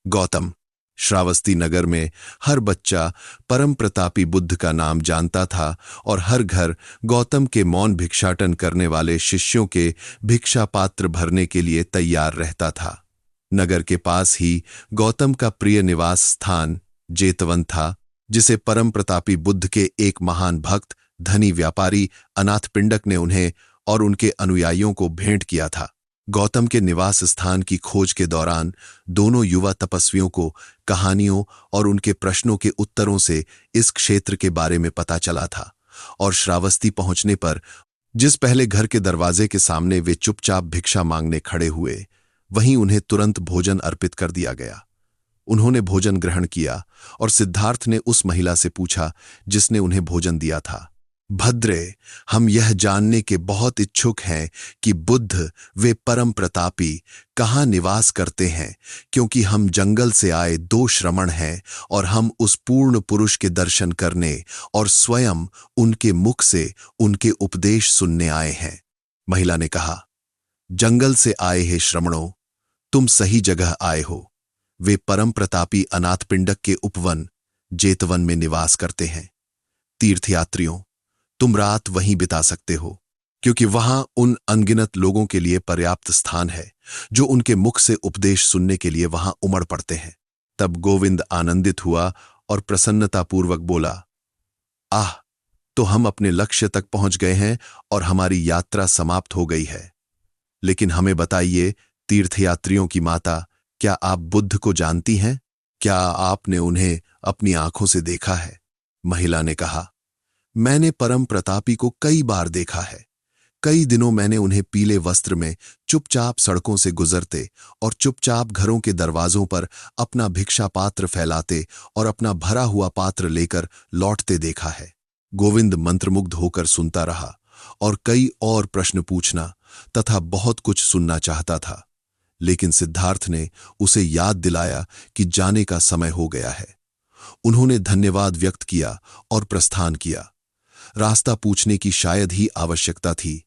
गौतम। श्रावस्ती नगर में हर बच्चा परम प्रतापी बुद्ध का नाम जानता था और हर घर गौतम के मौन भिक्षाटन करने वाले शिष्यों के भिक्षा पात्र भरने के लिए तैयार रहता था। नगर के पास ही गौतम का प्रिय निवास स्थान जेतवन था, जिसे परम प्रतापी बुद्ध के एक महान भक्त, धनी व्यापारी अनाथपिंडक ने उन्हें और उनके अनुयायियों को भेंट किया था। गौतम के निवास स्थान की खोज के दौरान दोनों युवा तपस्वियों को कहानियों और उनके प्रश्नों के उत्तरों से इस क्षेत्र के बारे में पता चला था, और श्रावस्ती पहुंचने पर जिस पहले घर के दरवाजे के सामने वे चुपचाप भिक्षा मांगने खड़े हुए, वहीं उन्हें तुरंत भोजन अर्पित कर दिया गया। उन्होंने भोजन ग्रहण किया और सिद्धार्थ ने उस महिला से पूछा जिसने उन्हें भोजन दिया था, भद्रे, हम यह जानने के बहुत इच्छुक हैं कि बुद्ध वे परम प्रतापी कहाँ निवास करते हैं, क्योंकि हम जंगल से आए 2 श्रमण हैं और हम उस पूर्ण पुरुष के दर्शन करने और स्वयं उनके मुख से उनके उपदेश सुनने आए हैं। महिला ने कहा, जंगल से आए हैं श्रमणों, तुम सही जगह आए हो। वे परम प्रतापी अनाथपिंडक के उपवन जेतवन में निवास करते हैं। तीर्थयात्रियों, तुम रात वहीं बिता सकते हो, क्योंकि वहां उन अनगिनत लोगों के लिए पर्याप्त स्थान है जो उनके मुख से उपदेश सुनने के लिए वहां उमड़ पड़ते हैं। तब गोविंद आनंदित हुआ और प्रसन्नतापूर्वक बोला, आह, तो हम अपने लक्ष्य तक पहुंच गए हैं और हमारी यात्रा समाप्त हो गई है। लेकिन हमें बताइए, तीर्थयात्रियों की माता, क्या आप बुद्ध को जानती हैं? क्या आपने उन्हें अपनी आंखों से देखा है? महिला ने कहा, मैंने परम प्रतापी को कई बार देखा है। कई दिनों मैंने उन्हें पीले वस्त्र में चुपचाप सड़कों से गुजरते और चुपचाप घरों के दरवाजों पर अपना भिक्षा पात्र फैलाते और अपना भरा हुआ पात्र लेकर लौटते देखा है। गोविंद मंत्रमुग्ध होकर सुनता रहा और कई और प्रश्न पूछना तथा बहुत कुछ सुनना चाहता था, लेकिन सिद्धार्थ ने उसे याद दिलाया कि जाने का समय हो गया है। उन्होंने धन्यवाद व्यक्त किया और प्रस्थान किया। रास्ता पूछने की शायद ही आवश्यकता थी,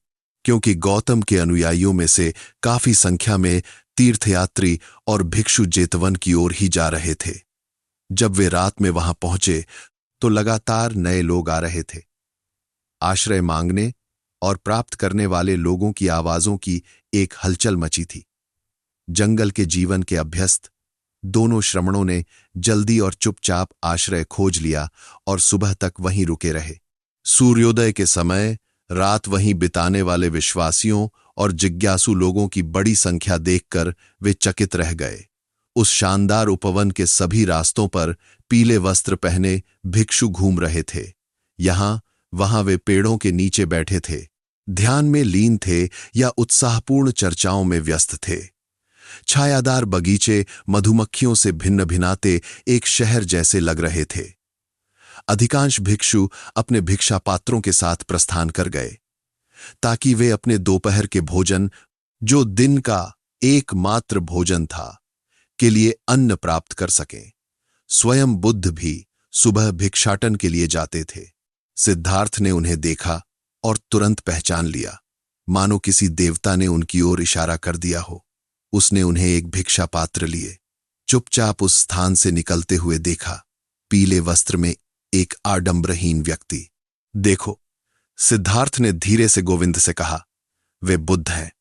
क्योंकि गौतम के अनुयायियों में से काफी संख्या में तीर्थयात्री और भिक्षु जेतवन की ओर ही जा रहे थे। जब वे रात में वहां पहुंचे तो लगातार नए लोग आ रहे थे। आश्रय मांगने और प्राप्त करने वाले लोगों की आवाजों की एक हलचल मची थी। जंगल के जीवन के अभ्यस्त दोनों श्रमणों ने जल्दी और चुपचाप आश्रय खोज लिया और सुबह तक वहीं रुके रहे। सूर्योदय के समय रात वहीं बिताने वाले विश्वासियों और जिज्ञासु लोगों की बड़ी संख्या देखकर वे चकित रह गए। उस शानदार उपवन के सभी रास्तों पर पीले वस्त्र पहने भिक्षु घूम रहे थे। यहां वहां वे पेड़ों के नीचे बैठे थे, ध्यान में लीन थे या उत्साहपूर्ण चर्चाओं में व्यस्त थे। छायादार बगीचे मधुमक्खियों से भिन्न भिनाते एक शहर जैसे लग रहे थे। अधिकांश भिक्षु अपने भिक्षा पात्रों के साथ प्रस्थान कर गए, ताकि वे अपने दोपहर के भोजन, जो दिन का एकमात्र भोजन था, के लिए अन्न प्राप्त कर सकें। स्वयं बुद्ध भी सुबह भिक्षाटन के लिए जाते थे। सिद्धार्थ ने उन्हें देखा और तुरंत पहचान लिया, मानो किसी देवता ने उनकी ओर इशारा कर दिया हो। उसने उन्हें एक भिक्षा पात्र लिए चुपचाप उस स्थान से निकलते हुए देखा। पीले वस्त्र में एक आडंबरहीन व्यक्ति। देखो, सिद्धार्थ ने धीरे से गोविंद से कहा, वे बुद्ध हैं।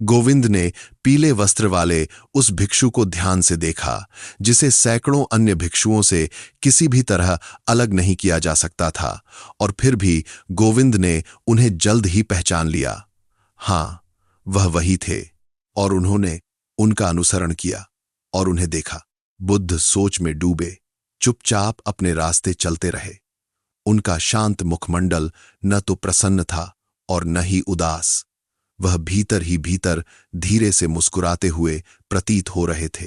गोविंद ने पीले वस्त्र वाले उस भिक्षु को ध्यान से देखा, जिसे सैकड़ों अन्य भिक्षुओं से किसी भी तरह अलग नहीं किया जा सकता था, और फिर भी गोविंद ने उन्हें जल्द ही पहचान लिया। हां, वह वही थे, और उन्होंने उनका अनुसरण किया और उन्हें देखा। बुद्ध सोच में डूबे चुपचाप अपने रास्ते चलते रहे। उनका शांत मुखमंडल न तो प्रसन्न था और न ही उदास। वह भीतर ही भीतर धीरे से मुस्कुराते हुए प्रतीत हो रहे थे।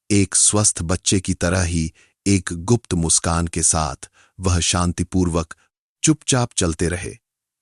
एक स्वस्थ बच्चे की तरह ही एक गुप्त मुस्कान के साथ वह शांतिपूर्वक चुपचाप चलते रहे।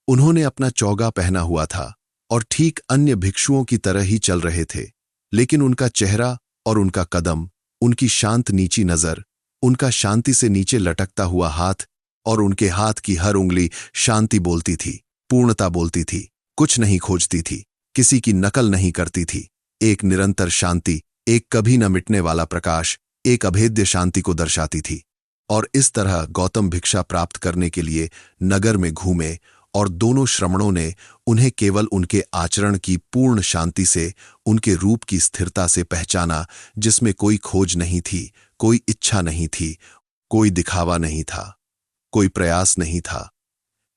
उन्होंने अपना चौगा पहना हुआ था और ठीक अन्य भिक्षुओं की तरह ही चल रहे थे, लेकिन उनका चेहरा और उनका कदम, उनकी शांत नीची नजर, उनका शांति से नीचे लटकता हुआ हाथ और उनके हाथ की हर उंगली शांति बोलती थी, पूर्णता बोलती थी, कुछ नहीं खोजती थी, किसी की नकल नहीं करती थी। एक निरंतर शांति एक कभी न मिटने वाला प्रकाश, एक अभेद्य शांति को दर्शाती थी। और इस तरह गौतम भिक्षा प्राप्त करने के लिए नगर में घूमे और दोनों श्रमणों ने उन्हें केवल उनके आचरण की पूर्ण शांति से, उनके रूप की स्थिरता से पहचाना, जिसमें कोई खोज नहीं थी, कोई इच्छा नहीं थी, कोई दिखावा नहीं था, कोई प्रयास नहीं था,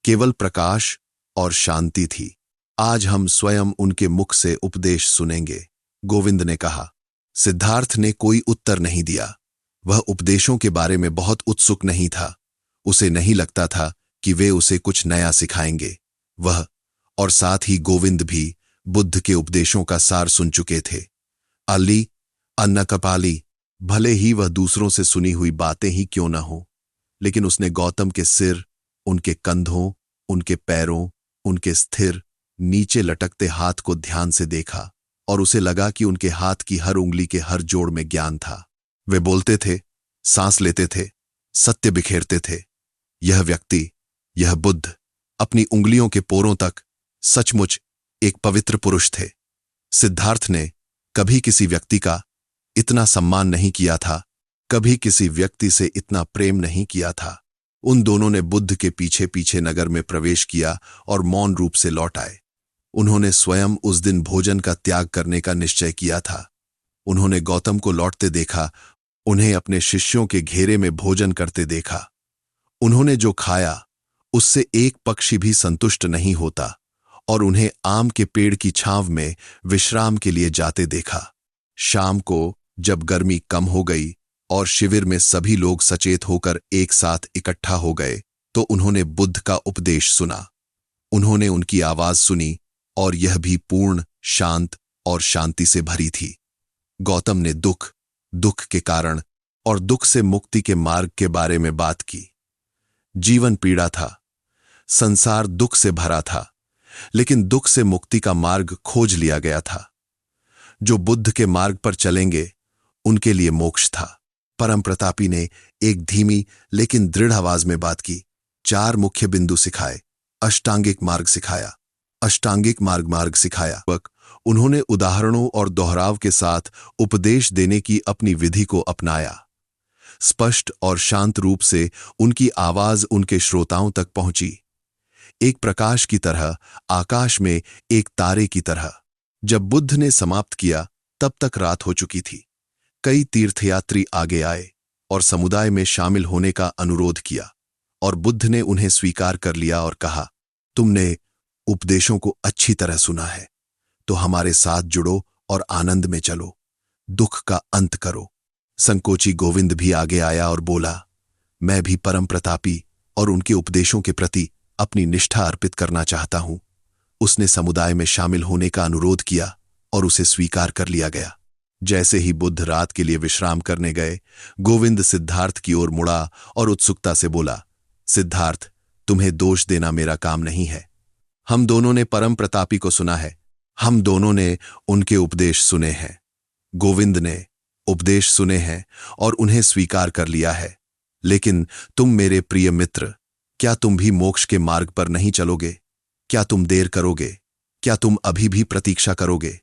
केवल प्रकाश और शांति थी। आज हम स्वयं उनके मुख से उपदेश सुनेंगे, गोविंद ने कहा। सिद्धार्थ ने कोई उत्तर नहीं दिया। वह उपदेशों के बारे में बहुत उत्सुक नहीं था। उसे नहीं लगता था कि वे उसे कुछ नया सिखाएंगे। वह और साथ ही गोविंद भी बुद्ध के उपदेशों का सार सुन चुके थे। अली अन्ना कपाली, भले ही वह दूसरों से सुनी हुई बातें ही क्यों न हो, लेकिन उसने गौतम के सिर, उनके कंधों, उनके पैरों, उनके स्थिर नीचे लटकते हाथ को ध्यान से देखा और उसे लगा कि उनके हाथ की हर उंगली के हर जोड़ में ज्ञान था। वे बोलते थे, सांस लेते थे, सत्य बिखेरते थे। यह व्यक्ति, यह बुद्ध, अपनी उंगलियों के पोरों तक सचमुच एक पवित्र पुरुष थे। सिद्धार्थ ने कभी किसी व्यक्ति का इतना सम्मान नहीं किया था, कभी किसी व्यक्ति से इतना प्रेम नहीं किया था। उन दोनों ने बुद्ध के पीछे पीछे नगर में प्रवेश किया और मौन रूप से लौट आए। उन्होंने स्वयं उस दिन भोजन का त्याग करने का निश्चय किया था। उन्होंने गौतम को लौटते देखा, उन्हें अपने शिष्यों के घेरे में भोजन करते देखा। उन्होंने जो खाया उससे एक पक्षी भी संतुष्ट नहीं होता और उन्हें आम के पेड़ की छांव में विश्राम के लिए जाते देखा। शाम को जब गर्मी कम हो गई और शिविर में सभी लोग सचेत होकर एक साथ इकट्ठा हो गए, तो उन्होंने बुद्ध का उपदेश सुना। उन्होंने उनकी आवाज सुनी और यह भी पूर्ण, शांत और शांति से भरी थी। गौतम ने दुख, दुख के कारण और दुख से मुक्ति के मार्ग के बारे में बात की। जीवन पीड़ा था, संसार दुख से भरा था, लेकिन दुख से मुक्ति का मार्ग खोज लिया गया था। जो बुद्ध के मार्ग पर चलेंगे उनके लिए मोक्ष था। परम प्रतापी ने एक धीमी लेकिन दृढ़ आवाज में बात की। 4 मुख्य बिंदु सिखाए, अष्टांगिक मार्ग सिखाया, अष्टांगिक मार्ग सिखाया। उन्होंने उदाहरणों और दोहराव के साथ उपदेश देने की अपनी विधि को अपनाया। स्पष्ट और शांत रूप से उनकी आवाज उनके श्रोताओं तक पहुंची, एक प्रकाश की तरह, आकाश में एक तारे की तरह। जब बुद्ध ने समाप्त किया तब तक रात हो चुकी थी। कई तीर्थयात्री आगे आए और समुदाय में शामिल होने का अनुरोध किया और बुद्ध ने उन्हें स्वीकार कर लिया और कहा, तुमने उपदेशों को अच्छी तरह सुना है, तो हमारे साथ जुड़ो और आनंद में चलो, दुख का अंत करो। संकोची गोविंद भी आगे आया और बोला, मैं भी परम प्रतापी और उनके उपदेशों के प्रति अपनी निष्ठा अर्पित करना चाहता हूं। उसने समुदाय में शामिल होने का अनुरोध किया और उसे स्वीकार कर लिया गया। जैसे ही बुद्ध रात के लिए विश्राम करने गए, गोविंद सिद्धार्थ की ओर मुड़ा और उत्सुकता से बोला, सिद्धार्थ, तुम्हें दोष देना मेरा काम नहीं है। हम दोनों ने परम प्रतापी को सुना है, हम दोनों ने उनके उपदेश सुने हैं। गोविंद ने उपदेश सुने हैं और उन्हें स्वीकार कर लिया है। लेकिन तुम मेरे प्रिय मित्र, क्या तुम भी मोक्ष के मार्ग पर नहीं चलोगे? क्या तुम देर करोगे? क्या तुम अभी भी प्रतीक्षा करोगे?